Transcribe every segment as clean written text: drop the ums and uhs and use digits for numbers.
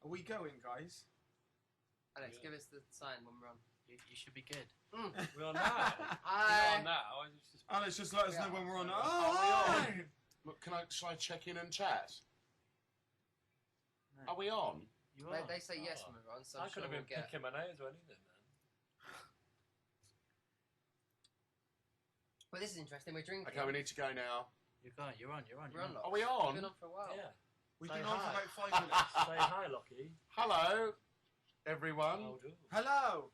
Are we going, guys? Alex, give us the sign when we're on. You should be good. We're on now. We're Hi. on now. Alex, just let us know when we're on. Are we on? Look, shall I check in and chat? No. Are we on? You are. They say yes when we're on, so I I'm could sure have we'll been get. picking my nose or anything then. Well, this is interesting. We're drinking. Okay, we need to go now. You're going. You're on. You're on. We're on. Are we We've on? been on for a while. Yeah. We've Say been on for hi. about 5 minutes. Say hi, Lockie. Hello, everyone. Oh, do. Hello.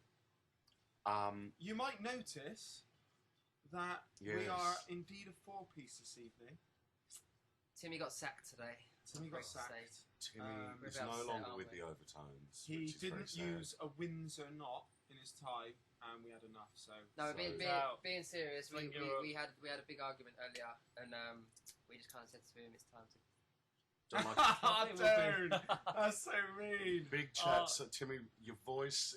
Um, You might notice that we Yes. are indeed a four-piece this evening. Timmy got sacked today. Timmy got Great to say. sacked. Timmy we're is about no set, longer aren't with we? the Overtones. He which is very didn't sad. use a Windsor knot in his tie, and we had enough. So No, So- being serious, we Bring you had a big argument earlier, and we just kind of said to him, it's time to. Don't like Oh, think we'll dude, that's so mean. big chat. So Timmy, your voice,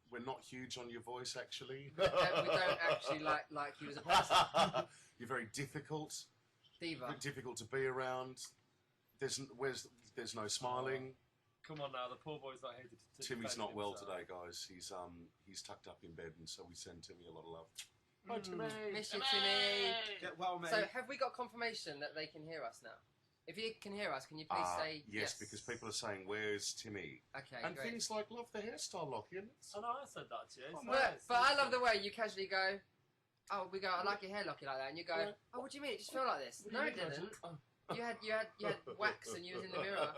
we're not huge on your voice actually. We don't actually like you as a person. You're very difficult. Diva. Difficult to be around. There's no smiling. Come on now, the poor boy's not here to Timmy's defend not well himself. today, guys. He's tucked up in bed, and so we send Timmy a lot of love. Hi, Timmy. Miss you, Timmy. Get well, mate. So, have we got confirmation that they can hear us now? If you can hear us, can you please say yes? Because people are saying, "Where's Timmy?" Okay, And great. things like, "Love the hairstyle, Lockie." And it's, Oh no, I said that to you. It's But, nice. but I love the way you casually go, oh, we go, I like your hair, Lockie, like that, and you go, Yeah. oh, what do you mean? It just felt like this. What do No, you it mean, didn't. Roger? You had wax and you was in the mirror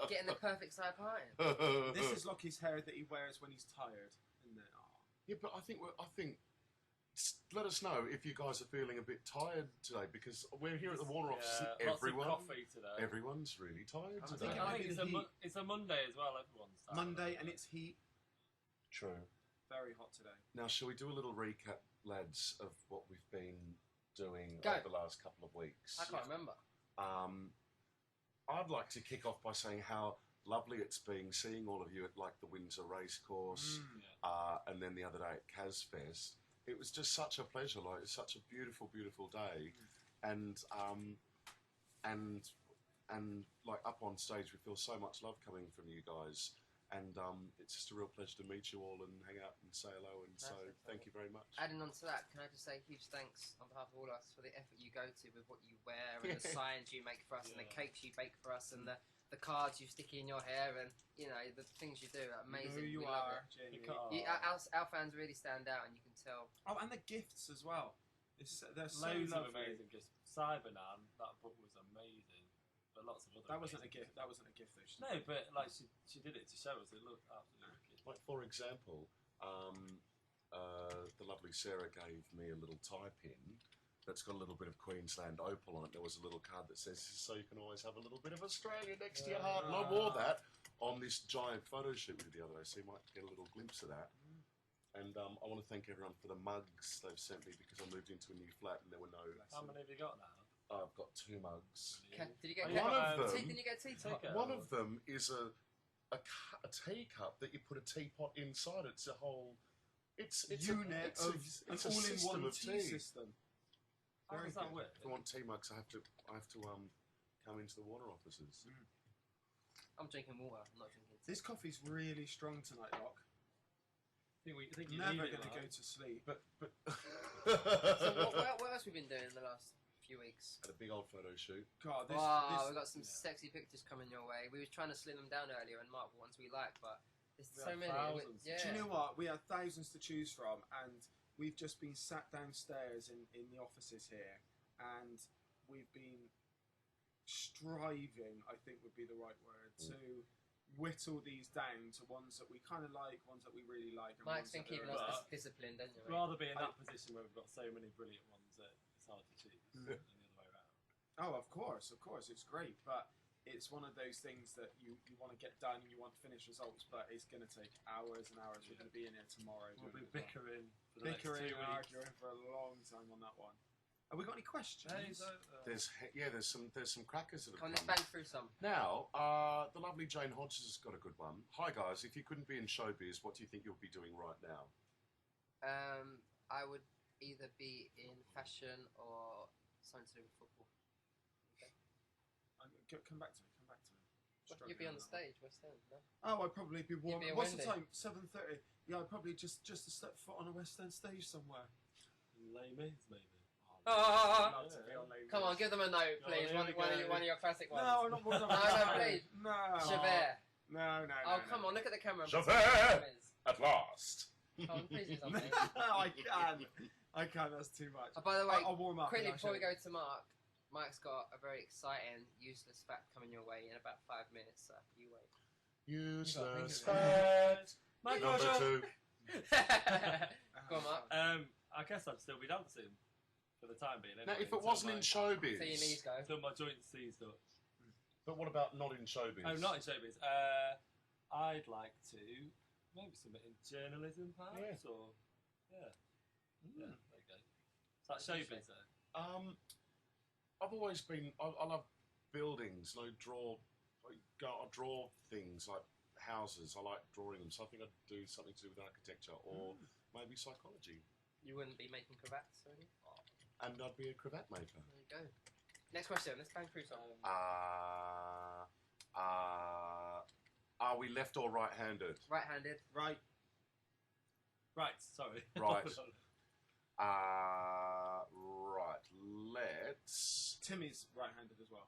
getting the perfect side parting. This is Lockie's hair that he wears when he's tired, isn't it? Oh. Yeah, but I think. Let us know if you guys are feeling a bit tired today, because we're here at the Warner office. Yeah, And lots of everyone, coffee today. everyone's really tired I today. think it I might think be it's the a, heat. it's a Monday as well. Everyone's tired. Monday, and it's heat. True. Very hot today. Now, shall we do a little recap, lads, of what we've been doing Go. over the last couple of weeks? I can't remember. I'd like to kick off by saying how lovely it's been seeing all of you at like the Windsor Racecourse, and then the other day at Casfest. It was just such a pleasure. Like, it's such a beautiful, beautiful day, and like up on stage, we feel so much love coming from you guys. And it's just a real pleasure to meet you all and hang out and say hello. And so, Perfect. thank you very much. Adding on to that, can I just say huge thanks on behalf of all of us for the effort you go to with what you wear and the signs you make for us and the cakes you bake for us and the cards you stick in your hair and, you know, the things you do are amazing. You know who you we love are, it. Jamie. Our fans really stand out and you can tell. Oh, and the gifts as well. They're so Loads of lovely. amazing gifts. Cybernan, that book was amazing. But lots of other. That wasn't a amazing gift. That wasn't a gift, though. She No, but like she did it to show us. It looked absolutely wicked. Like, for example, the lovely Sarah gave me a little tie pin that's got a little bit of Queensland opal on it. There was a little card that says, so you can always have a little bit of Australia next to your heart. And I wore that on this giant photo shoot we did the other day, so you might get a little glimpse of that. And I want to thank everyone for the mugs they've sent me, because I moved into a new flat and there were no... How many have you got now? I've got 2 mugs. Did you get One of them- Did you get a tea top? Take it. One of them is a teacup that you put a teapot inside. It's a whole... It's unit a, of it's an a system all-in-one of tea system. How Very does that good. work? If I want tea mugs, I have to come into the Warner offices. I'm drinking water. I'm not drinking tea. This coffee's really strong tonight, Doc. I think you Never need going it, to like. go to sleep. But So what else have we been doing in the last few weeks? Had a big old photo shoot. God, this, Wow, this we've got some sexy pictures coming your way. We were trying to slim them down earlier and mark the ones we like, but there's We so have many. thousands. Yeah. Do you know what? We have thousands to choose from, and we've just been sat downstairs in the offices here, and we've been striving, I think would be the right word, to whittle these down to ones that we kind of like, ones that we really like. And Mike's ones been that keeping are- us disciplined, hasn't he? Rather be in that position where we've got so many brilliant ones that it's hard to choose than the other way around. Oh, of course, it's great, but it's one of those things that you want to get done and you want to finish results, but it's going to take hours and hours. We're going to be in here tomorrow. We'll doing be it as well. bickering for the next 2 bickering weeks. and arguing for a long time on that one. Have we got any questions? Hey, so, There's some crackers that have Come on, let's come. bang through some. Now, the lovely Jane Hodges has got a good one. Hi guys, if you couldn't be in showbiz, what do you think you'll be doing right now? I would either be in fashion or something to do with football. Okay. Come back to me. You'd be on the stage, West End, no? Oh, I'd probably be warm. You'd be a What's the Wendy. time? 7:30. Yeah, I'd probably just to step foot on a West End stage somewhere. Les Mis, maybe. Ah. I'd love to be on Les Come on, Mis. give them a note, Go on, please. here we go. One of your classic ones. No, I'm not more than No, please. No. Javert. No. Oh, come on, look at the camera. Javert! At last. Come on, please do something. I can't. That's too much. Oh, by the way, I'll warm up. quickly and I'll before we show go to Mark, Mike's got a very exciting, useless fact coming your way in about 5 minutes, so you wait. Useless think of fact. My Number question. 2. Go on, Mark. I guess I'd still be dancing for the time being. Now, Anyway, if it wasn't in So your knees showbiz, go. until my joints seized up. but what about not in showbiz? Oh, not in showbiz. I'd like to maybe something in journalism, perhaps, or yeah, there you go. Is that showbiz though? I've always been. I love buildings. I draw things like houses. I like drawing them. So I think I'd do something to do with architecture or maybe psychology. You wouldn't be making cravats or anything? And I'd be a cravat maker. There you go. Next question. Let's bang through some. Are we left or right-handed? Right-handed. Right. Right. Sorry. Right. Right. Let's. Timmy's right-handed as well.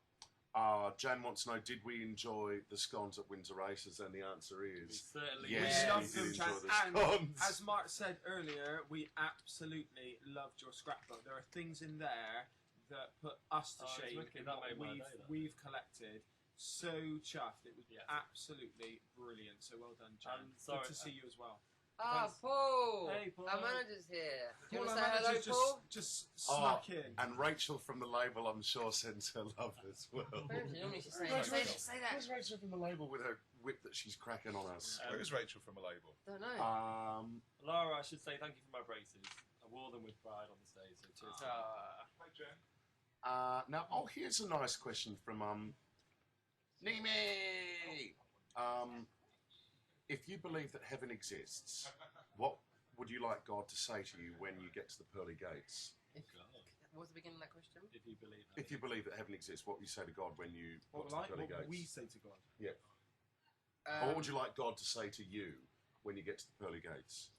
Jan wants to know: did we enjoy the scones at Windsor Races? And the answer We is certainly yes. We love We them, did Jan. enjoy the And scones. as Mark said earlier, we absolutely loved your scrapbook. There are things in there that put us to Oh, it's shame wicked. in That what made my day, that. we've collected. So chuffed. It was Yes. absolutely brilliant. So well done, Jan. Sorry, Good to see you as well. Ah, Thanks. Paul. Hey, Paul. Our manager's here. Do you Paul, want our to say hello, manager Paul? just snuck in. And Rachel from the label, I'm sure, sends her love as well. Where is she? Normally she's saying, Where's say, Rachel? say that. Where's Rachel from the label with her whip that she's cracking on us? Where's Rachel from a label? Don't know. Laura, I should say thank you for my braces. I wore them with pride on the stage, so cheers. Now, here's a nice question from Nimi. If you believe that heaven exists, what would you like God to say to you when you get to the pearly gates? What was the beginning of that question? If you believe that. If you believe that heaven exists, what would you say to God when you What got to the pearly will we gates? say to God? Yeah. Or what would you like God to say to you when you get to the pearly gates?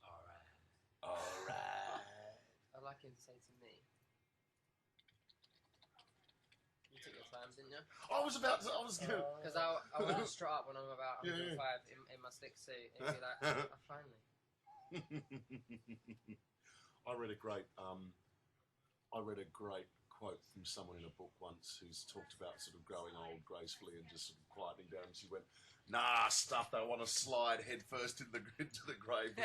Alright. All right. I'd like him to say to me. You took your time, didn't you? I was about to. I was going. Because I want to strut up when I'm about Yeah, 105 yeah. in my slick suit and be like, oh, finally. I read a great quote from someone in a book once who's talked about sort of growing old gracefully and just sort of quietening down. She went, "Nah, stuff. They want to slide head first into the grave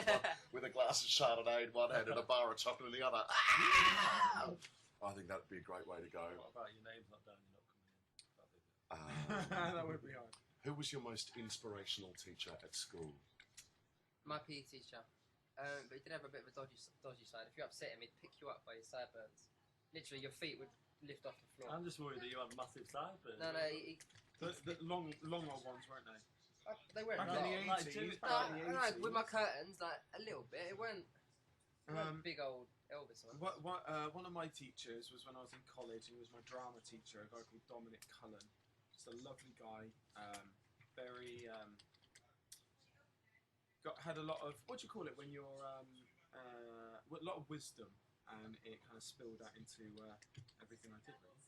with a glass of Chardonnay in one hand and a bar of chocolate in the other." I think that'd be a great way to go. What about your name's not down, you're not coming in? That would be hard. Who was your most inspirational teacher at school? My PE teacher. But he did have a bit of a dodgy side. If you upset him, he'd pick you up by your sideburns. Literally, your feet would lift off the floor. I'm just worried that you have massive sideburns. No, he The long old ones, weren't they? they weren't Back a in lot. the 80s. Jimmy- Back in the No, 80s. with my curtains, like a little bit. It weren't big old Elvis one. One of my teachers was when I was in college. He was my drama teacher, a guy called Dominic Cullen. Just a lovely guy. Very had a lot of, what do you call it when you're a lot of wisdom, and it kind of spilled out into everything I did. Really.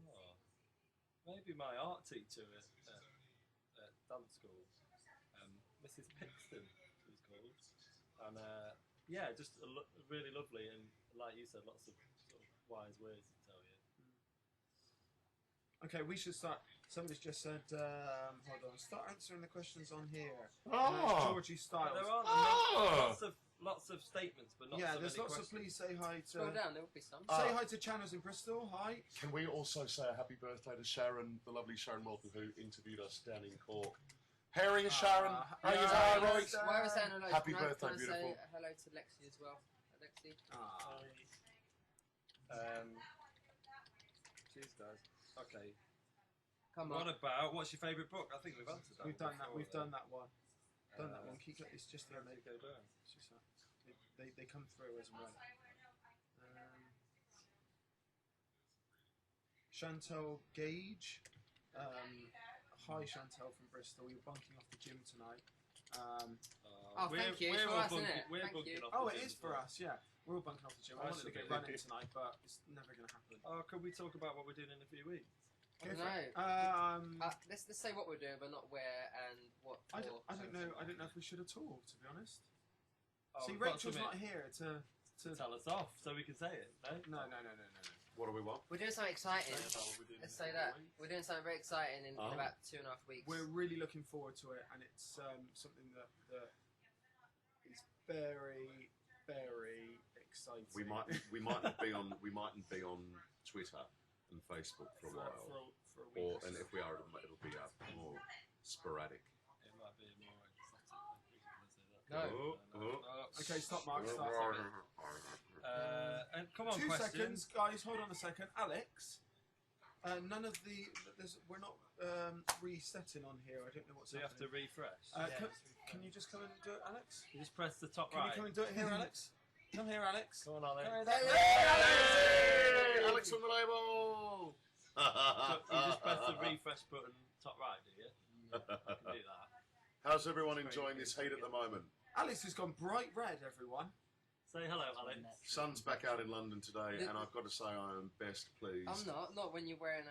Oh. Maybe my art teacher at dance school, Mrs. Pixton, she was called. And yeah, just really lovely, and like you said, lots of sort of wise words to tell you. Okay, we should start. Somebody's just said, hold on, start answering the questions on here. Oh. Georgie Styles. But there aren't lots of statements, but not Yeah, so there's many lots of questions. please say hi to. Scroll down, there will be some. Say hi to Channers in Bristol. Hi. Can we also say a happy birthday to Sharon, the lovely Sharon Walton, who interviewed us down in Cork? Harry and Sharon, how you yeah, doing, Roy? Why are we saying hello? Happy Can I birthday, beautiful. say hello to Lexi as well. Lexi. Cheers, guys. Okay. Come What on. about, what's your favourite book? I think we've answered that. We've done that. before, We've done that one. Done that Uh, one. Keep it. It's just How they, to go down. it's just that. They come through as well. Chantal Gage. hi Chantel from Bristol. You're bunking off the gym tonight. Thank you. It's for us, isn't it? We're Thank bunking you. off Oh, the it gym is as for well. us. Yeah, we're all bunking off the gym. I wanted to get running tonight, but it's never going to happen. Oh, could we talk about what we're doing in a few weeks? I don't Go for it. know. Let's say what we're doing, but not where and what. I don't know. I don't know if we should at all, to be honest. Oh, See, we've got Rachel's something not here to tell us off, so we can say it. No. No. What do we want? We're doing something exciting. Say about what we're doing Let's in say a few that. weeks. We're doing something very exciting in about 2.5 weeks. We're really looking forward to it, and it's something that is very, very exciting. We mightn't be on Twitter and Facebook for a while, for a week. and if we are, it'll be more sporadic. It might be more exotic. No. Okay, stop, Mark. Stop. And come on, 2 questions. seconds, guys. Hold on a second, Alex. None of we're not resetting on here. I don't know what's So you have to happening. refresh. Can you just come and do it, Alex? You just press the top Can right. you come and do it here, Alex? Come here, Alex. Come on, Alex. Come here, Hey, Alex. Alex from the label. So you just press the refresh button top right, do you? I can do that. How's everyone enjoying this heat at the moment? Alex has gone bright red, everyone. Say hello, Alex. Sun's back out in London today, and I've got to say I am best pleased. I'm not when you're wearing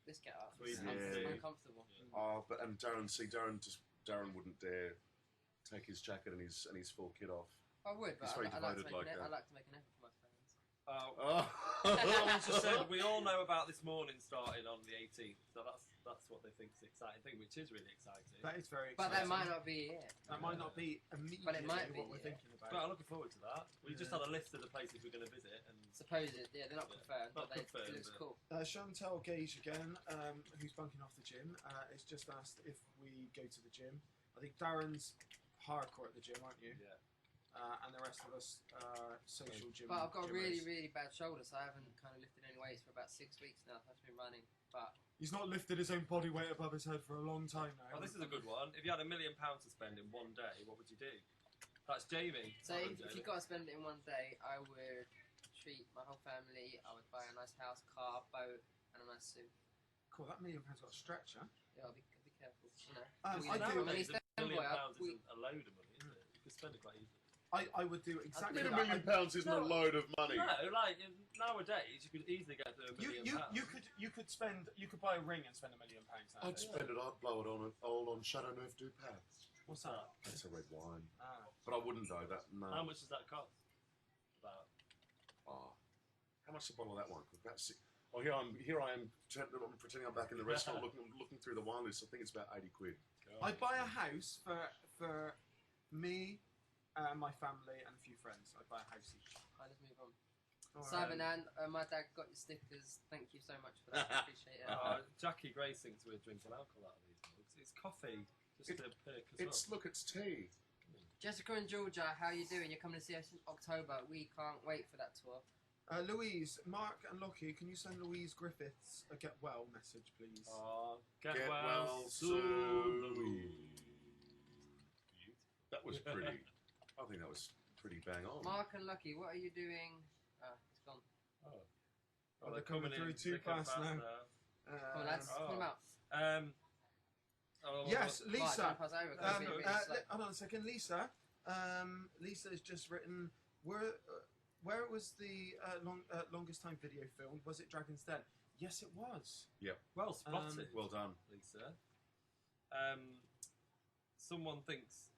this get up. It's Yeah. uncomfortable. Oh, but Darren wouldn't dare take his jacket and his full kit off. I would, but He's very I like to devoted make like I that. like to make an effort for my fans. Oh, Someone just said we all know about this morning starting on the 18th, so that's what they think is the exciting thing, which is really exciting. That is very exciting. But that might not be it. That might not be immediately But it might be, what we're yeah. thinking about. But I'm looking forward to that. We just had a list of the places we're going to visit, and Supposed, yeah, they're not Yeah. confirmed, Not but it confirmed, looks but- cool. Chantel Gage again, who's bunking off the gym, has just asked if we go to the gym. I think Darren's hardcore at the gym, aren't you? yeah. And the rest of us social gym. But I've got a really, gymmers. really bad shoulder, so I haven't kind of lifted any weights for about 6 weeks now. I've been running, but He's not lifted his own body weight above his head for a long time now. Well, this is a good one. If you had £1 million to spend in one day, what would you do? That's Jamie. so Well done, if Jamie. you've got to spend it in one day, I would treat my whole family. I would buy a nice house, car, boat, and a nice suit. Cool, that £1 million got a stretch, huh? Yeah, I'll be careful. You know. I We- do. mean, Nowadays, it's £1 million boy, isn't a load of money, is it? You could spend it quite easily. I would do I exactly mean, that. £1 million isn't a load of money. No, like nowadays you could easily get to £1 million. You could buy a ring and spend £1 million now. I'd spend it. I'd blow it on Chateau Neuf du Pape. What's that? That's a red wine, Ah. but I wouldn't though. No. How much does that cost? About. Oh, how much a bottle of that wine? About six. Oh, here I am. I'm pretending I'm back in the restaurant, looking through the wine list. I think it's about £80. I'd buy a house for me, my family, and a few friends. I'd buy a house each. Let's move on. All right. Simon and my dad got your stickers. Thank you so much for that. I appreciate it. Jackie Grace thinks we're drinking alcohol out of these mugs. It's coffee, just to perk us up. Look, it's tea. Jessica and Georgia, how you doing? You're coming to see us in October. We can't wait for that tour. Louise, Mark, and Lockie, can you send Louise Griffiths a get well message, please? Get Get well well soon. soon. That was pretty. I think that was pretty bang on. Mark and Lucky, what are you doing? It's gone. Oh, they're coming through too fast now. Come on, lads, pull them out. Yes, Mark, Lisa. don't pass over, 'cause we're really slow. Hold on a second, Lisa. Lisa has just written where was the longest time video filmed? Was it Dragon's Den? Yes, it was. Well spotted. Well done. Lisa. Someone thinks,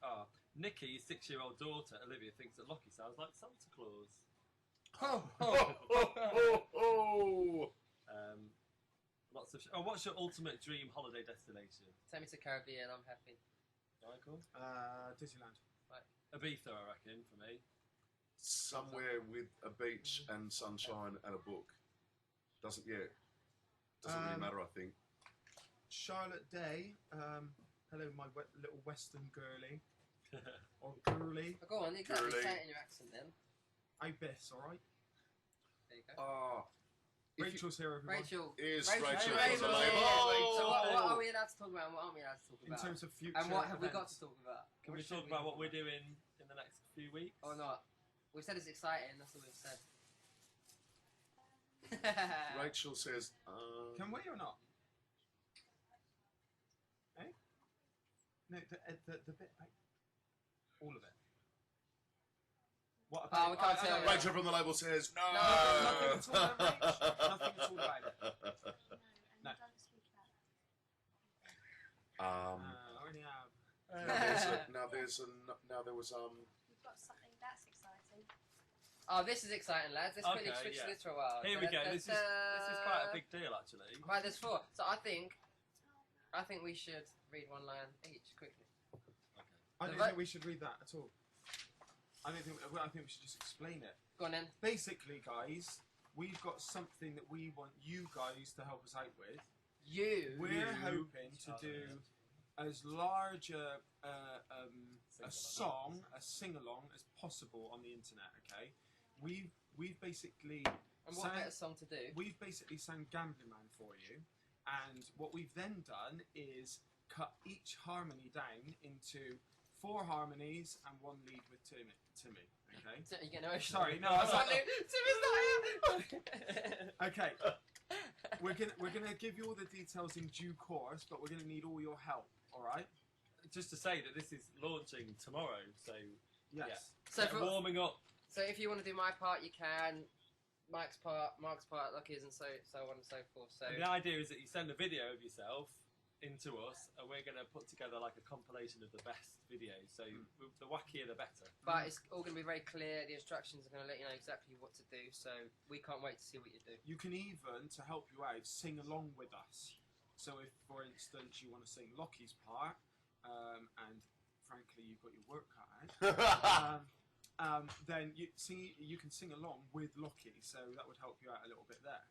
Nikki, his 6-year-old daughter, Olivia, thinks that Lockie sounds like Santa Claus. Lots of. What's your ultimate dream holiday destination? Take me to Caribbean, I'm happy. Michael? Disneyland. Ibiza, I reckon, for me. Somewhere with a beach and sunshine and a book. Doesn't really matter, I think. Charlotte Day. Hello, my little Western girly. Or girly. Oh, go on, exactly. Girly. Say it in your accent then. Ibis, alright? There you go. Rachel's here, everyone. Rachel. Is Rachel. Rachel Hey, on the Rachel. label? So what are we allowed to talk about and what aren't we allowed to talk In about? terms of future And what have we got events. to talk about? Can we talk about what we're doing in the next few weeks? Or not? We said it's exciting, that's all we've said. Rachel says, Can we or not? No, the bit about all of it. What Oh, we can't tell you. Rachel from the label says no. Nothing at all about Rach. Nothing at all about it. No, No. and don't speak about it. I already have. Now there was We've got something that's exciting. Oh, this is exciting, lads. Let's quickly Okay, switch yeah. to this for a while. Here we go. This is quite a big deal, actually. Right, there's 4. So I think we should read one line each quickly. I don't think we should read that at all. I think we should just explain it. Go on then. Basically, guys, we've got something that we want you guys to help us out with. We're hoping to do as large a song, a sing-along as possible on the internet. Okay, we've basically And what better song to do? we've basically sang Gambling Man for you, and what we've then done is cut each harmony down into 4 harmonies and 1 lead with Timmy. Okay. So you get emotional. Sorry, no, I was like, Timmy's not here. okay. We're gonna give you all the details in due course, but we're gonna need all your help. All right? Just to say that this is launching tomorrow, so Yes. So, get warming up. so if you want to do my part, you can. Mike's part, Lucky's, and so on and so forth. So And the idea is that you send a video of yourself into us, and we're going to put together like a compilation of the best videos. So the wackier, the better. But it's all going to be very clear. The instructions are going to let you know exactly what to do. So we can't wait to see what you do. You can even, to help you out, sing along with us. So if, for instance, you want to sing Lockie's part, and frankly you've got your work cut out, then you can sing along with Lockie. So that would help you out a little bit there.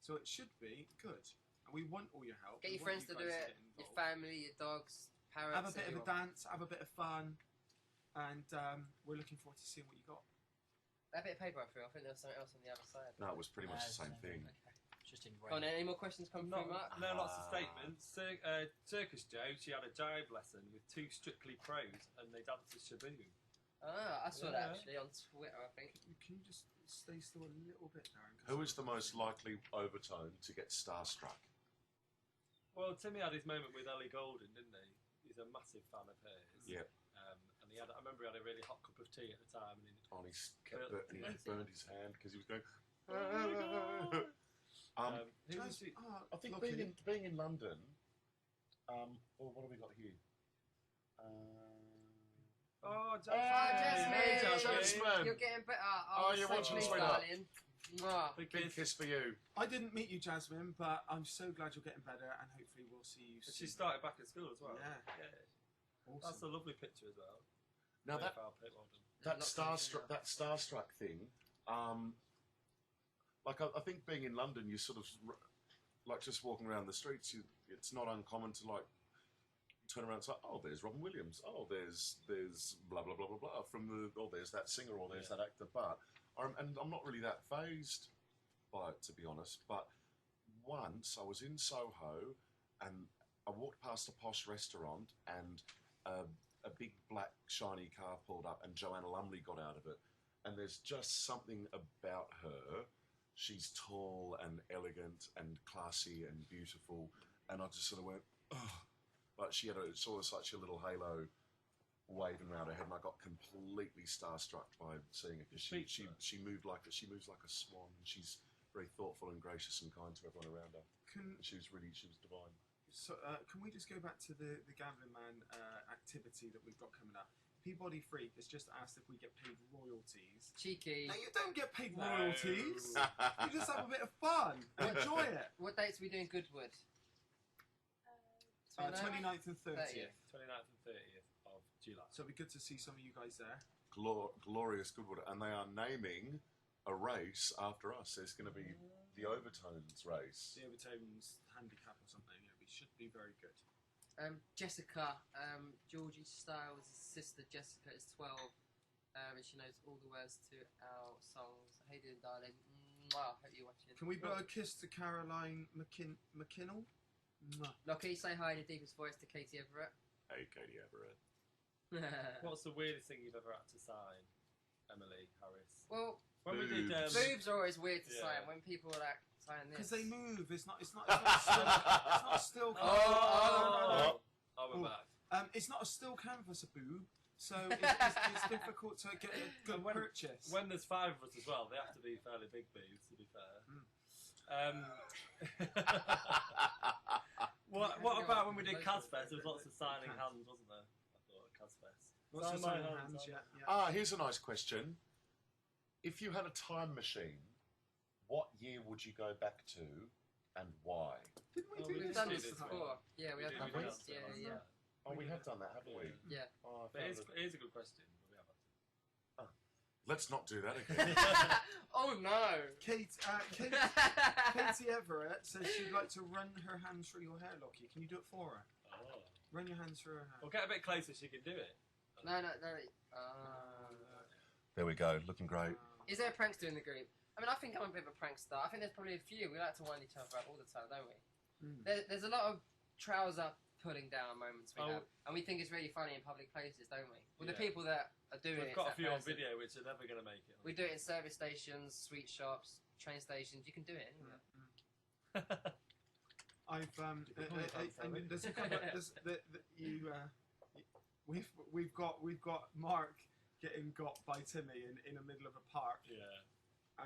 So it should be good. And we want all your help. Get We your want friends to you do guys it. get Your involved. family, your dogs, parrots. Have a bit of a everyone. dance, have a bit of fun, and we're looking forward to seeing what you got. That bit of paper I threw. I think there was something else on the other side. no, it was pretty much the same thing. Okay. Just in Go on, any more questions come Not, through, Mark? no, lots of statements. Turkish Joe, she had a jive lesson with 2 Strictly pros, and they danced to Shaboom. Ah, I saw Yeah. that actually on Twitter, I think. Can you just stay still a little bit, Darren? Who is the most likely Overtone to get starstruck? Well, Timmy had his moment with Ellie Goulding, didn't he? He's a massive fan of hers. Yep. And I remember he had a really hot cup of tea at the time, and Oh, he burned his hand because he was going. who was Just, he? I think Lockie. being in London. Well, what have we got here? Oh, Jasmine. You're getting better. Oh, you're so watching pleased, Sweetheart. darling. Mwah. Big Big kiss. kiss for you. I didn't meet you, Jasmine, but I'm so glad you're getting better, and hopefully we'll see you And soon. she started back at school as well. Yeah. That's Awesome. a lovely picture as well. Now Very that foul play, well done. that Not starstruck thinking that starstruck thing, like I think being in London, you sort of like just walking around the streets. It's not uncommon to like turn around and say, "Oh, there's Robin Williams. Oh, there's blah blah blah blah blah from there's that singer or there's that actor." But and I'm not really that phased by it, to be honest. But once I was in Soho and I walked past a posh restaurant and a big black shiny car pulled up and Joanna Lumley got out of it. And there's just something about her. She's tall and elegant and classy and beautiful. And I just sort of went, oh. But she had sort of such a little halo waving around her head, and I got completely starstruck by seeing it because she moves like a swan. And she's very thoughtful and gracious and kind to everyone around her. She was divine. So, can we just go back to the Gambling Man activity that we've got coming up? Peabody Freak has just asked if we get paid royalties. Cheeky. No, you don't get paid No. royalties. You just have a bit of fun. Enjoy it. What dates are we doing Goodwood? 29th and 30th. 29th and 30th of July. So it'll be good to see some of you guys there. Glorious Goodwood, and they are naming a race after us. There's going to be the Overtones race. The Overtones handicap or something. It should be very good. Jessica, Georgie Styles' sister Jessica is 12, and she knows all the words to our songs. Hey, doing, darling. Mwah. Hope you're watching. Can we blow a kiss to Caroline McKinnell? Mwah. Lockie, say hi in the deepest voice to Katie Everett. Hey, Katie Everett. What's the weirdest thing you've ever had to sign, Emily Harris? Well, When we did Boobs. boobs are always weird to Yeah. sign when people are like sign this. Because they move. It's not still. It's not still. Oh, we're Oh. back. It's not a still canvas, a boob, so it's difficult to get a good purchase. When there's 5 of us as well, they have to be fairly big boobs, to be fair. What about when we did Casfest? There was lots of signing hands, wasn't there? I thought at Casfest. Lots of Sign my signing hands, hands, yeah. Here's a nice question. If you had a time machine, what year would you go back to and why? Didn't we do We've this? done this this before. Yeah, we have done did this. that, Yeah. Oh, we have done that, haven't we? Yeah. Oh, I But found it. here's a good question. We have Let's not do that again. Oh no! Katie Everett says she'd like to run her hands through your hair, Lockie. Can you do it for her? Oh. Run your hands through her hair. Well, get a bit closer so you can do it. No. There we go, looking great. Is there a prankster in the group? I mean, I think I'm a bit of a prankster. I think there's probably a few. We like to wind each other up all the time, don't we? There's a lot of trouser pulling down moments we have, and we think it's really funny in public places, don't we? Well, the people that are doing We've it, got a it's few that on person. video which are never going to make it. We do it in service stations, sweet shops, train stations. You can do it anywhere. There's a couple. We've got Mark getting got by Timmy in the middle of a park. Yeah.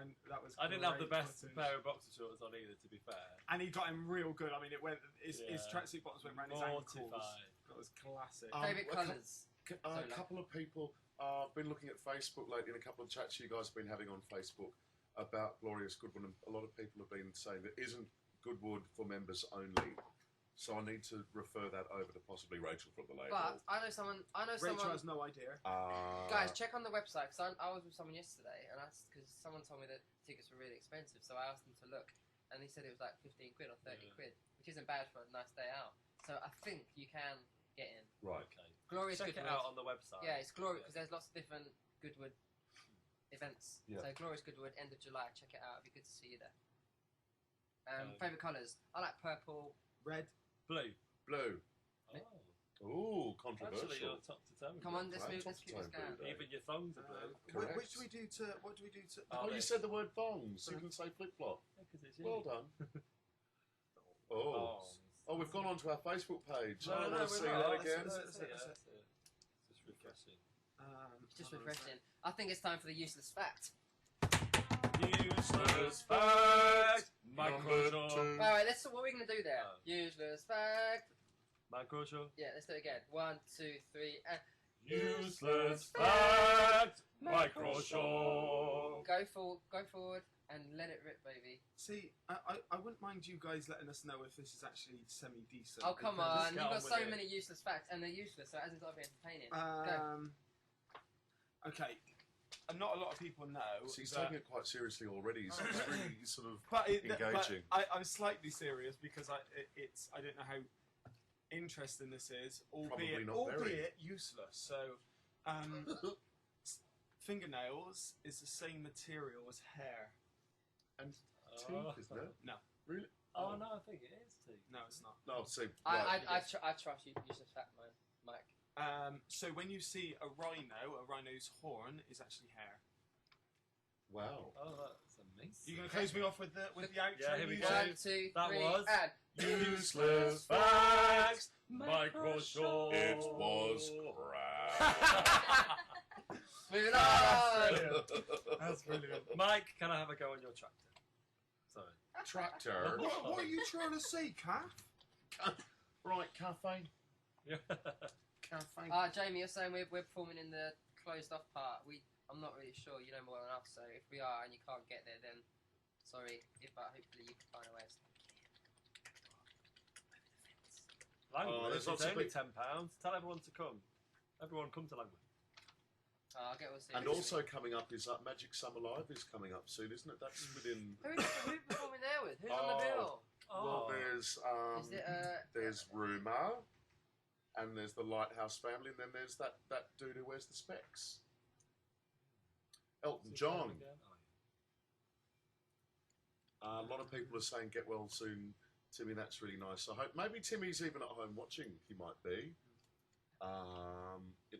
And that was. I didn't have the great best footage. pair of boxer shorts on either, to be fair. And he got him real good. I mean, it went. His tracksuit bottoms went round his ankles. Mortified. That was classic. Favourite colours? A couple of people have been looking at Facebook lately, in a couple of chats you guys have been having on Facebook about Glorious Goodwood, and a lot of people have been saying that isn't Goodwood for members only. So I need to refer that over to possibly Rachel from the label. But I know someone. Rachel has no idea. Guys, check on the website because I was with someone yesterday, and because someone told me that tickets were really expensive, so I asked them to look, and he said it was like 15 quid or 30 quid, which isn't bad for a nice day out. So I think you can get in. Right. Okay. Glorious Check Goodwood. it out on the website. Yeah, it's glorious because there's lots of different Goodwood events. Yeah. So Glorious Goodwood, end of July. Check it out. It'd be good to see you there. Favourite colours? I like purple. Red. Blue. Blue. Oh. Ooh, Actually, you're controversial. top to toe. Come on, let's Right, keep this top going. to toe. Even your thongs are blue. Correct. What do we do to? Oh, you said the word thongs. You didn't say flip-flop. Because it's you. Well done. Oh. Oh, we've gone onto our Facebook page. No, I no, want to see we're that not. again. That's it. Just refreshing. It's just refreshing. I think it's time for the useless fact. Useless fact. Microshop. Alright, let's. What are we going to do there? Oh. Useless fact. Microshop. Yeah, let's do it again. 1, 2, 3, and. Useless fact. Microshop. Go forward and let it rip, baby. See, I wouldn't mind you guys letting us know if this is actually semi-decent. Oh, come because- on. You've got so many useless facts, and they're useless, so it hasn't got to be entertaining. Go. Okay. Not a lot of people know. So he's that- taking it quite seriously already. So it's really sort of but engaging. I'm slightly serious because I don't know how interesting this is, Probably not very. albeit useless. So, fingernails is the same material as hair. And teeth, isn't it? No. Really? Oh, no, I think it is too. No, it's not. No, see. I right. trust you, useless fact, Mike. So when you see a rhino's horn is actually hair. Wow. Oh, that's amazing. You're gonna close me off with the outro. Yeah, here we music? go. 1, 2, That 3, was- and. Useless facts. Microshop. It was crap. Moving on! That's brilliant. Mike, can I have a go on your tractor? Sorry. Tractor. What are you trying to say, Kath? Right, cafe. Yeah. Cafe. Jamie, you're saying we're performing in the closed off part. I'm not really sure. You know more than us. So if we are and you can't get there, then sorry. But hopefully you can find a way. Language, there's it's lots of only big- £10. Tell everyone to come. Everyone come to Language. I'll get all serious. And also coming up is Magic Summer Live is coming up soon, isn't it? That's within. Who are you performing there with? Who's on the bill? Well, Oh. there's Is it there's Rumour, and there's the Lighthouse Family, and then there's that dude who wears the specs. Elton John. A lot of people are saying get well soon, Timmy. That's really nice. I hope maybe Timmy's even at home watching. He might be.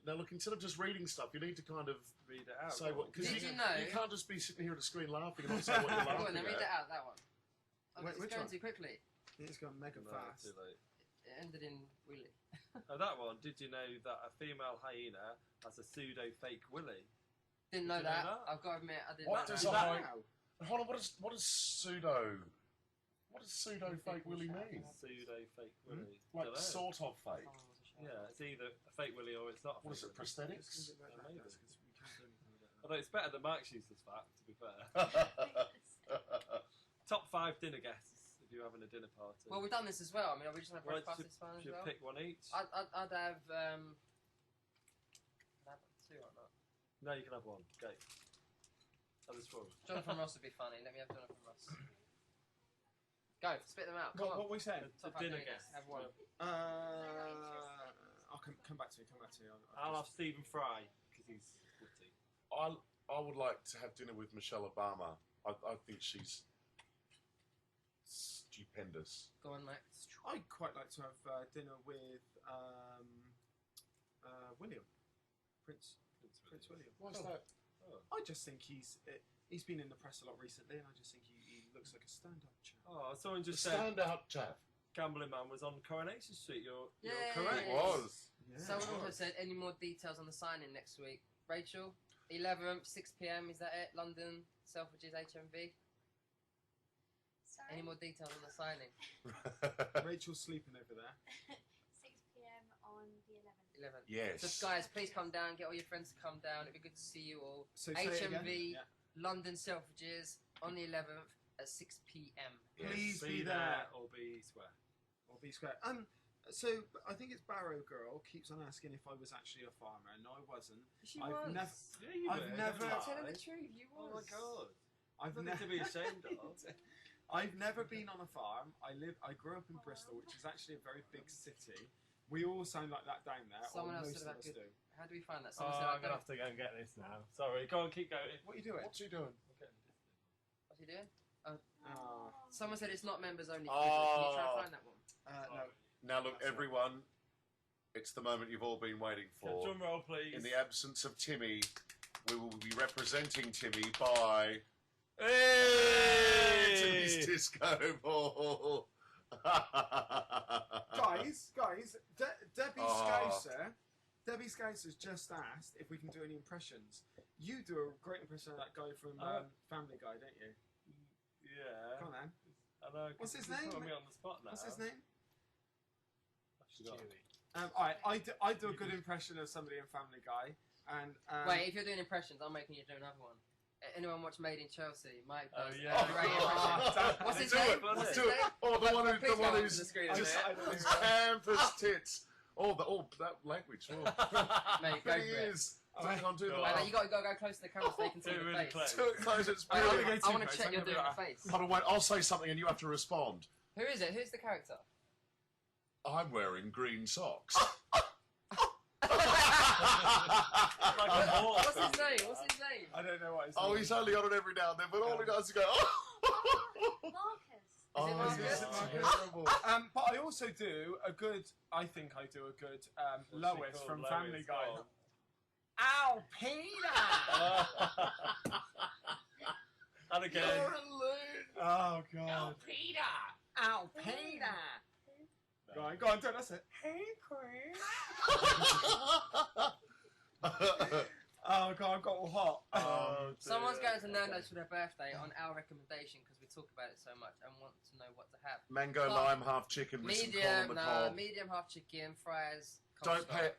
Now look, instead of just reading stuff, you need to kind of Read it out. say what. Because Did you you know- you can't just be sitting here at the screen laughing and not say what you're Go on, laughing then read at. that out. That one. Oh, Wait, it's which going one? too quickly. It's gone mega No, fast. too late. It ended in Willy. Oh, that one. Did you know that a female hyena has a pseudo fake willy? Didn't Did know you know that. that? I've got to admit, I didn't What know does that. a hy- Wow. Hold on, what does pseudo fake willy mean? Pseudo fake willy. Like Dunno. sort of fake. Someone was a shout. Yeah, it's either a fake willy or it's not. A What is fake it? willy. Prosthetics? Maybe. That's 'cause we can't do anything with it. Although it's better than Mark's useless fact, to be fair. Top 5 dinner guests if you're having a dinner party. Well, we've done this as well. I mean, are we just going to Right, press past this one as should well? pick one each. I'd have, I'd have 2 or not. No, you can have one. Go. Oh, there's 4. Jonathan Ross would be funny. Let me have Jonathan Ross. Go, spit them out. Come on. What were we saying? The Top 5 dinner dinner guests. Have one. I'll come back to me. I'll have Stephen Fry because he's witty. I would like to have dinner with Michelle Obama. I think she's stupendous. Go on, Max. I'd quite like to have dinner with William, Prince William. Why's that? I just think he's been in the press a lot recently, and I just think he looks like a stand-up chap. Oh, someone just said Stand out, chap. Gambling Man was on Coronation Street. You're Yay. correct. It was. Yeah. Someone also said, any more details on the signing next week? Rachel, 11th, 6 p.m. Is that it? London, Selfridges, HMV. Sorry. Any more details on the signing? Rachel's sleeping over there. 6 p.m. on the 11th. 11th. Yes. So guys, please come down. Get all your friends to come down. It'd be good to see you all. So say it again. HMV, Yeah. London, Selfridges on the 11th at 6 p.m. Please Be be there there. or be square. Or be square. So I think it's Barrow Girl keeps on asking if I was actually a farmer, and I wasn't. She I've was. never- Yeah, you I've were. never- Don't Tell her lie. the truth. You was. Oh my god. I've Nothing to be ashamed of. I've never been on a farm. I grew up in Bristol, which is actually a very big city. We all sound like that down there, Someone or else most said of about us good- do. How do we find that? Oh, Someone said, I'm going to have to go and get this now. Sorry, go on, keep going. What are you doing? What's he doing? What's he doing? Oh, Someone said it's not members only. Oh. Can you try and find that one? no. Now look, everyone, it's the moment you've all been waiting for. Drum roll, please. In the absence of Timmy, we will be representing Timmy by Hey! Timmy's Disco Ball. Guys, Debbie Oh. Scouser's just asked if we can do any impressions. You do a great impression of that guy from Family Guy, don't you? Yeah. Come on, then. I know. 'cause What's his you're name? putting me on the spot now. What's his name? I forgot. Alright, I do a good impression of somebody in Family Guy, and Wait, if you're doing impressions, I'm making you do another one. Anyone watch Made in Chelsea? Mike Oh, does yeah. a great impression. What's his Do name? it, What's his do it. name? Oh, the one Please go on to the who's screen. just isn't it? his campus tits. That language. Oh. Mate, go But for he it. is. I can't do Go that. on. Wait, you got to go close to the camera so they can see Do it your really face. close. Do it close, it's I brilliant. go too want to close, check I'm you're gonna doing do the face. Hold on, wait, I'll say something and you have to respond. Who is it? Who's the character? I'm wearing green socks. Like a horse. What's his name? What's his name? I don't know what his Oh, name he's is. only on it every now and then, but all he does is go, Marcus. oh, Marcus? this is Marcus? terrible. But I also do a good. I think I do a good What's she Lois called? from Lois, Family go Guy. on. Ow, Peter! And again. You're a loon. Oh God. Peter! Ow, Peter! Go on, that's it. Hey, Queen. Oh God, I got all hot. Oh, Someone's dear. going to Nando's for their birthday on our recommendation because we talk about it so much and want to know what to have. Mango Oh. lime, half chicken with some corn on the cob. Medium half chicken, fries. Don't coleslaw. pay.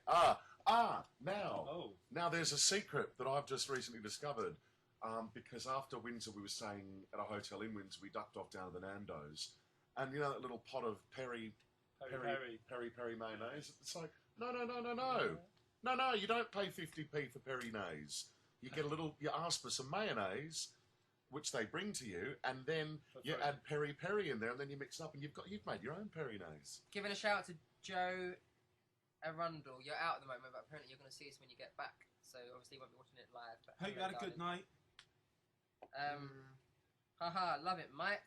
Now. Oh. Now there's a secret that I've just recently discovered. Because after Windsor, we were staying at a hotel in Windsor. We ducked off down to the Nando's, and you know that little pot of peri mayonnaise. It's like no. You don't pay 50p for mayonnaise. You get a little. You ask for some mayonnaise, which they bring to you, and then you add peri in there, and then you mix it up, and you've made your own mayonnaise. Giving a shout out to Joe Arundel. You're out at the moment, but apparently you're going to see us when you get back. So obviously you won't be watching it live. But Hope you had a good night. Haha, love it, Mike.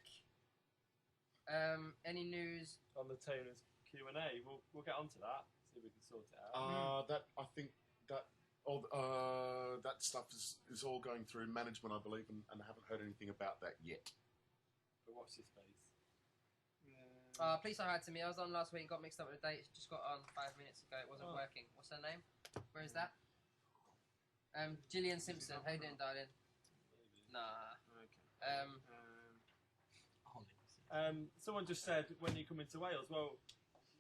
Any news? On the Taylor's Q&A. We'll get onto that. See if we can sort it out. I think that that stuff is all going through management, I believe, and I haven't heard anything about that yet. But watch this space. Please say hi to me. I was on last week, got mixed up with the date. Just got on 5 minutes ago. It wasn't working. What's her name? Where is that? Gillian Simpson. How you doing, darling? Nah. Okay. Someone just said, when you come into Wales, well,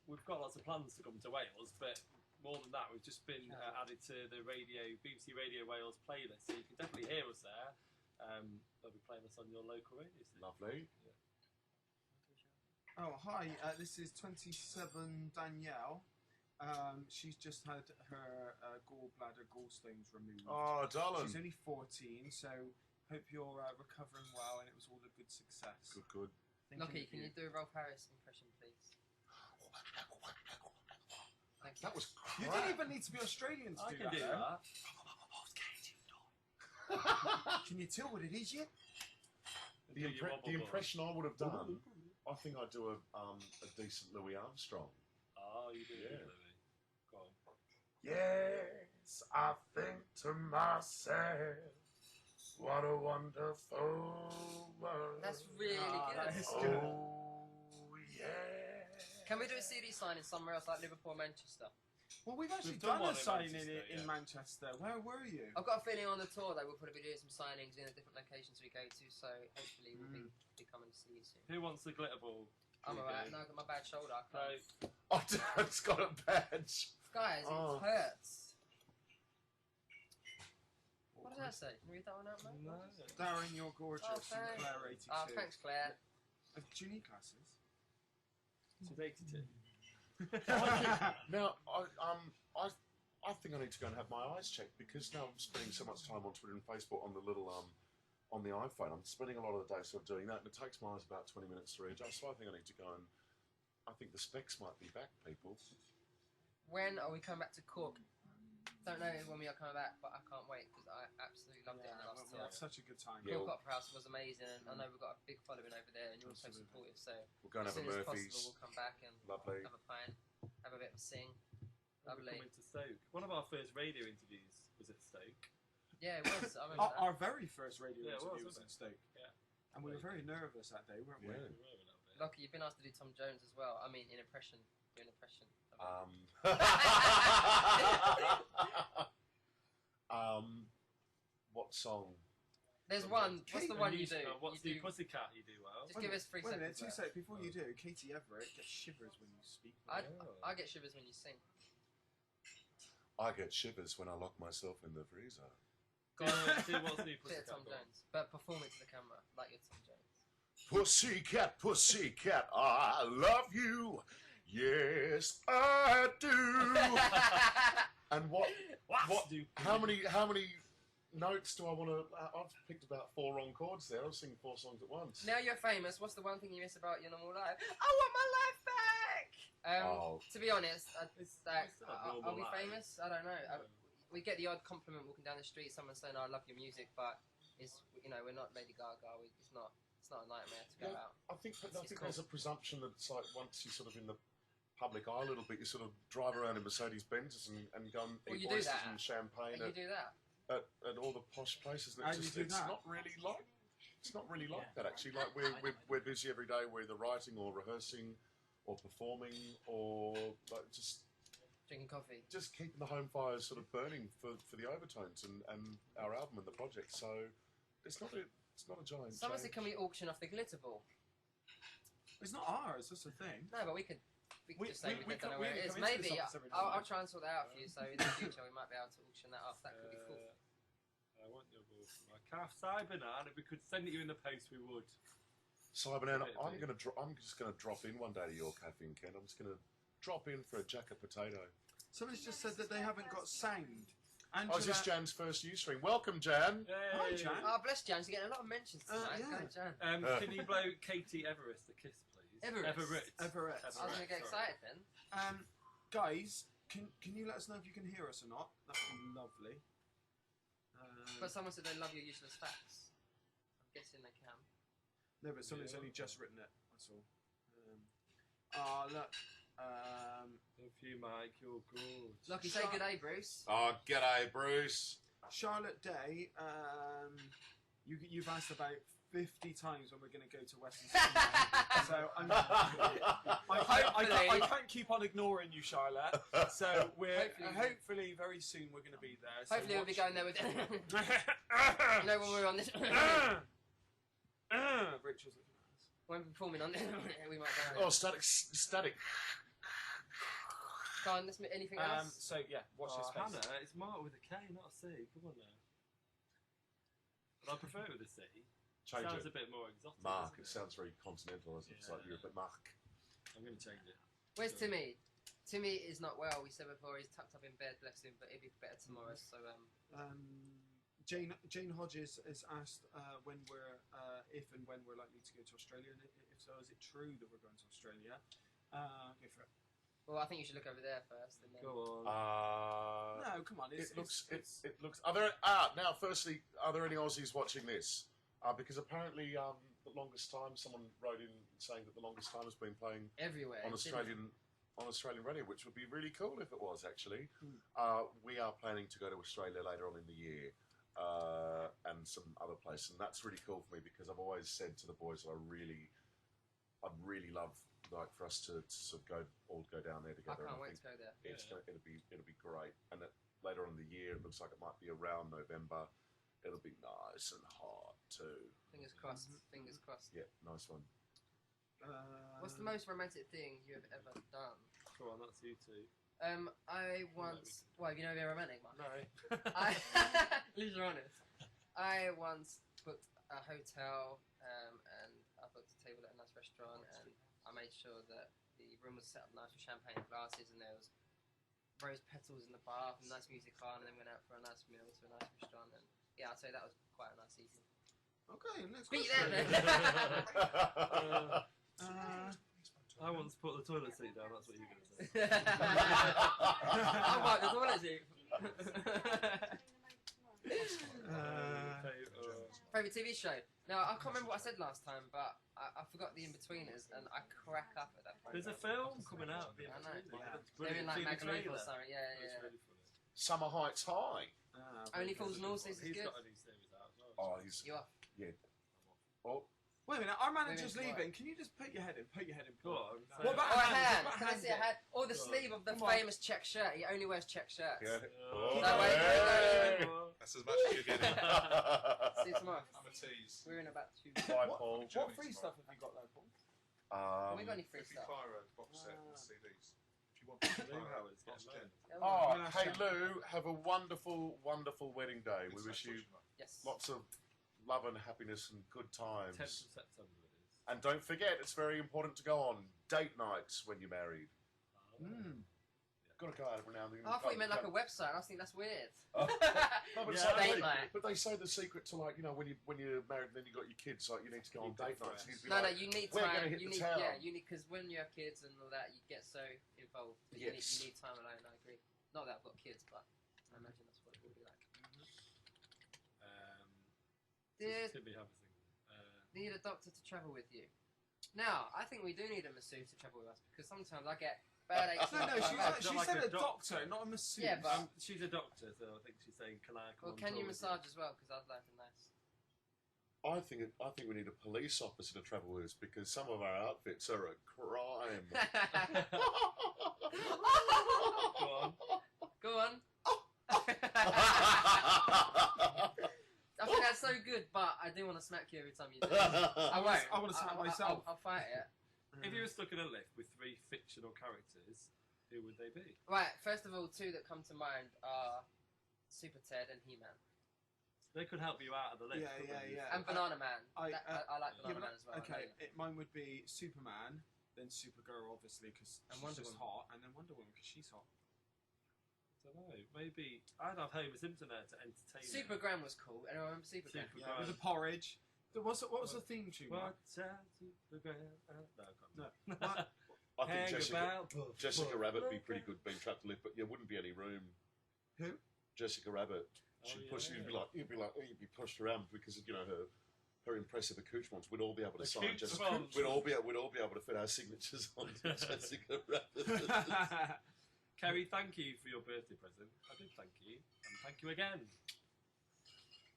we've got lots of plans to come to Wales, but more than that, we've just been added to the BBC Radio Wales playlist, so you can definitely hear us there. They'll be playing us on your local radio station. Lovely. Yeah. Oh, hi. This is 27 Danielle. She's just had her gallstones removed. Oh, darling. She's only 14, so hope you're recovering well and it was all a good success. Good. Lockie, can you do a Rolf Harris impression, please? Thank you. That was You crap. didn't even need to be Australian to I do can that. do though. that. Can you tell what it is yet? The impression I would have done, I think I'd do a decent Louis Armstrong. Oh, you do, Yeah. Louis. Go on. Yes, I think to myself, what a wonderful world. That's really that good. is good. Oh, yeah. Can we do a CD signing somewhere else, like Liverpool, Manchester? Well, we've actually We've done done a one in signing Manchester, in yeah. Manchester. Where were you? I've got a feeling on the tour that we'll probably be doing some signings in the different locations we go to, so hopefully we'll be coming to see you soon. Who wants the glitter ball? I'm alright. No, I've got my bad shoulder. I can't. Oh, Dad's got a badge. Guys, Oh. it hurts. What does that say? Can you read that one out, mate? No. Darren, you're gorgeous. Oh, and thanks. Claire 82. Oh, thanks, Claire. Do you need glasses? She's 82. Now, I think I need to go and have my eyes checked because now I'm spending so much time on Twitter and Facebook on the little on the iPhone. I'm spending a lot of the day sort of doing that, and it takes my eyes about 20 minutes to readjust. So I think I need to go and. I think the specs might be back, people. When are we coming back to Cork? Don't know when we are coming back, but I can't wait because I absolutely loved it in the last we tour. had such a good time. Yeah. Cork Opera House was amazing, and I know we've got a big following over there, and you're so supportive. So We'll go and as have soon a as Murphy's. possible, we'll come back and Lovely. have a pint, have a bit of a sing. We're Lovely. coming to Stoke. One of our first radio interviews was at Stoke. Yeah, it was. I remember that. Our very first radio Yeah, it interview was, was at wasn't Stoke. Yeah. And we were very nervous that day, weren't we? Yeah. We were a little bit. Lucky, you've been asked to do Tom Jones as well. I mean, do an impression. What song? There's one. What's the one you do? What's You the do- Pussycat you do well? Just give us 3 Wait a minute, seconds. 2 seconds. Before you do, Katie Everett gets shivers when you speak. I get shivers when you sing. I get shivers when I lock myself in the freezer. Go on, do what's the Bit of Pussycat. Tom go on. Jones, but perform it to the camera like you're Tom Jones. Pussycat, pussycat, I love you. Yes, I do. And what? How many notes do I want to? I've picked about 4 wrong chords there. I was singing 4 songs at once. Now you're famous. What's the one thing you miss about your normal life? I want my life back. To be honest, It's still a normal are we life. famous? I don't know. We get the odd compliment walking down the street. Someone saying, "I love your music," but we're not Lady Gaga. It's not a nightmare to go out. I think It's there's a presumption that it's like once you're sort of in the public eye a little bit, you sort of drive around in Mercedes Benzes and go and Well, eat you do oysters that. and champagne And you do that. at all the posh places. And And it's you do just, that. it's not really like that actually. Like we're busy every day. We're either writing or rehearsing or performing or like just Drinking coffee. keeping the home fires sort of burning for the Overtones and our album and the project. So it's not a giant. Someone said, change. "Can we auction off the glitter ball?" It's not ours, that's the thing. No, but we could just say we don't know we where it is. come into this Maybe office every now and I'll then. try and sort that out for you. So in the future we might be able to auction that off. That could be cool. I want your ball for my calf cybernet, and if we could send it you in the post, we would. Cybernan, Wait, I'm just gonna drop in one day to your cafe in Kent. I'm just gonna drop in for a jack of potato. Somebody's just said that they haven't got sound. Oh, is this Jan's first Ustream? Welcome, Jan. Hi, Jan. Oh, bless Jan. You're getting a lot of mentions tonight. yeah. Go, Jan. Can you blow Katie Everest a kiss, please? Everest. Everett. I was going to get sorry. excited then. Guys, can you let us know if you can hear us or not? That'd be lovely. But someone said they love your useless facts. I'm guessing they can. No, but somebody's only just written it. That's all. Look. Love you, Mike. You're good. Lucky, say good day, Bruce. Oh, g'day, Bruce. Charlotte Day. You've asked about 50 times when we're going to go to Western Sydney. So I can't keep on ignoring you, Charlotte. So we're hopefully very soon we're going to be there. So Hopefully we'll be going there with. You know when we're on this. Rich was looking at us. When we're performing on this, we might go. Oh, static. Go on, anything else? So yeah, watch this space. Hannah, it's marked with a K, not a C. Come on now. But I prefer it with a C. Change Sounds it. a bit more exotic. Mark. doesn't It sounds very continental. It's like you're a bit Mark. I'm going to change it. Where's Timmy? Timmy is not well. We said before he's tucked up in bed, bless him, but he'll be better tomorrow. So Jane Hodges has asked when we're if and when we're likely to go to Australia, and if so, is it true that we're going to Australia? Go for it. Well, I think you should look over there first. And then... Go on. No, come on. It looks. Are there? Now, firstly, are there any Aussies watching this? Because apparently, the longest time, someone wrote in saying that the longest time has been playing everywhere on Australian radio, which would be really cool if it was actually. We are planning to go to Australia later on in the year, and some other place, and that's really cool for me because I've always said to the boys that I'd really love for us to sort of go down there together. I can't wait to go there. It'll be great, and later on in the year, it looks like it might be around November. It'll be nice and hot too. Fingers crossed. Fingers crossed. Yeah, nice one. What's the most romantic thing you have ever done? Go on, that's you two. I once. Well, you know, be romantic, Mark. No. At least you're honest. I once booked a hotel, and I booked a table at a nice restaurant, and I made sure that the room was set up nice with champagne glasses, and there was rose petals in the bath, and nice music on, and then went out for a nice meal to a nice restaurant, and yeah, I'd say that was quite a nice evening. Okay, next Beat question. I once put the toilet seat down, that's what you're going to say. I like the toilet seat. Favourite TV show? Now, I can't remember what I said last time, but I forgot the In-Betweeners, and I crack up at that point. There's a film coming out. I know. It's They're in like brilliant. Magaluf or something, yeah. It's really funny. Summer Heights High. Only Fools and Horses is He's good. got a new series out as well. Oh, he's You off? yeah. Oh, Wait a minute, our manager's Women's leaving. Can you just put your head in? Put your head in. Go on. What about Or a hands? hand. What about Can I hands see a then? hand? Or the Go on. sleeve of the Come on. famous check shirt. He only wears check shirts. yeah. That way, That's as much as you're getting. See you tomorrow. I'm a tease. We're in about 2. Bye, Paul. What free stuff have you got there, Paul? Have we got any free 50 stuff? Pyro box set with CDs. If you want 50 Lou Pyro, Howard's box getting 10. Oh, Well, hey that's Lou, have a wonderful, wonderful wedding day. We wish you Yes. lots of love and happiness and good 10th times. of September it is. And don't forget, it's very important to go on date nights when you're married. Got to go out every now and then. Oh, I thought you meant like a website. I think that's weird. No, but, Yeah, date night. but they say the secret to when you're married and then you got your kids, like you need to go on date nights. You need to be No, like, you need we're time. gonna hit You the need, town. because when you have kids and all that, you get so involved. That Yes. you need time alone. I agree. Not that I've got kids, but I imagine that's what it will be like. Did Timmy have a thing? need a doctor to travel with you? Now, I think we do need a masseuse to travel with us because sometimes I get bad aches. No, and she stuff like that. said like a a doctor, doctor. not a masseuse. Yeah, but She's a doctor, so I think she's saying, can I come well, on can you tour with massage as well? Because I'd like a nice. I think we need a police officer to travel with us because some of our outfits are a crime. Go on. Go on. I think that's so good, but I do want to smack you every time you do it. I won't. I wanna smack myself. I'll fight it. If you were stuck in a lift with 3 fictional characters, who would they be? Right, first of all, 2 that come to mind are Super Ted and He-Man. They could help you out of the lift. Yeah, couldn't they? And Banana Man. I- I like Banana Yeah, Man as well. I okay, know that. mine would be Superman, then Supergirl, obviously, because And she's Wonder just Woman. hot, and then Wonder Woman, because she's hot. I don't know. Maybe I'd have Homer Simpson there to entertain them. Supergram was cool. Anyone remember Supergram? Yeah, with the porridge. What was the theme tune? Mark? What's that Supergram? No, I can't. No. I think Hang about. Jessica Rabbit would be pretty good being trapped to live, but there wouldn't be any room. Who? Jessica Rabbit. Oh, She'd yeah. push. You'd be pushed around because of her impressive accoutrements. We'd all be able to sign Jessica. Accoutrements. We'd all be able to fit our signatures on Jessica Rabbit. Kerry, thank you for your birthday present. I did thank you, and thank you again.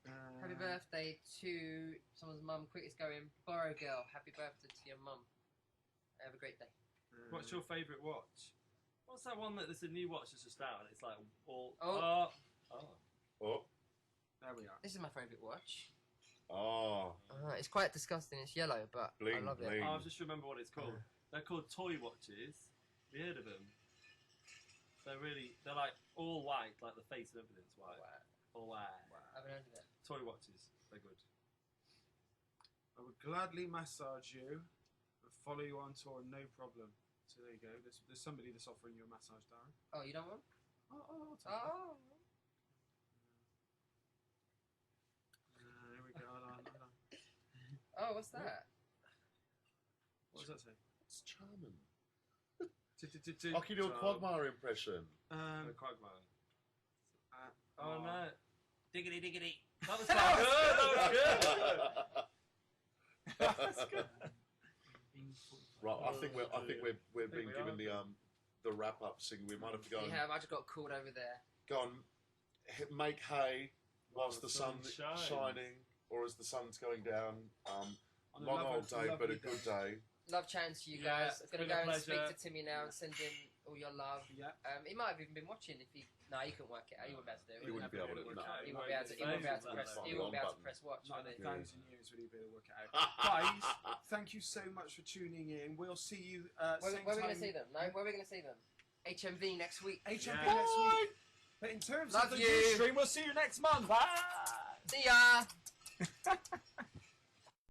Happy birthday to someone's mum. Quickest going, Borrow Girl. Happy birthday to your mum. Have a great day. What's your favourite watch? What's that one that there's a new watch that's just out? It's like all. Oh. Oh. There we are. This is my favourite watch. Oh. It's quite disgusting. It's yellow, but I Bling, love it. bling. I just remember what it's called. They're called toy watches. Have you heard of them? They're like all white, like the face and everything's white. All white. I haven't heard of it. Toy watches. They're good. I would gladly massage you and follow you on tour, no problem. So there you go. There's somebody that's offering you a massage, Darren. Oh, you don't want? I'll take it. Oh. Here we go. Hold on. Oh, what's that? What does that say? It's charming. I I can do a Quagmire impression. The Quagmire. Oh Oh no. Diggity diggity. That was quite good. That was good. Right, I think we're being we given are. the wrap up sing. We might have to go and Yeah, I just got called over there. go and make hay whilst the sun's sun shines. shining, or as the sun's going down. On a Long lovely- old day, but a lovely good day. day. Love chatting to you Yeah, guys. I'm it's gonna been go a and speak pleasure. to Timmy now and send him all your love. Yeah. He might have even been watching if he. No, he couldn't work it out. He wouldn't be able to do it. He wouldn't be able to. No. He won't be able to. He won't be able to press. Button. He won't be able to Button. press watch. Not Will in he? a thousand years would he be able to work it out. Guys, thank you so much for tuning in. We'll see you Where same are we going time. to see them? No, where are we going to see them? HMV next week. HMP Yeah. next week. But in terms Love of the you. Ustream, we'll see you next month. Bye. See ya.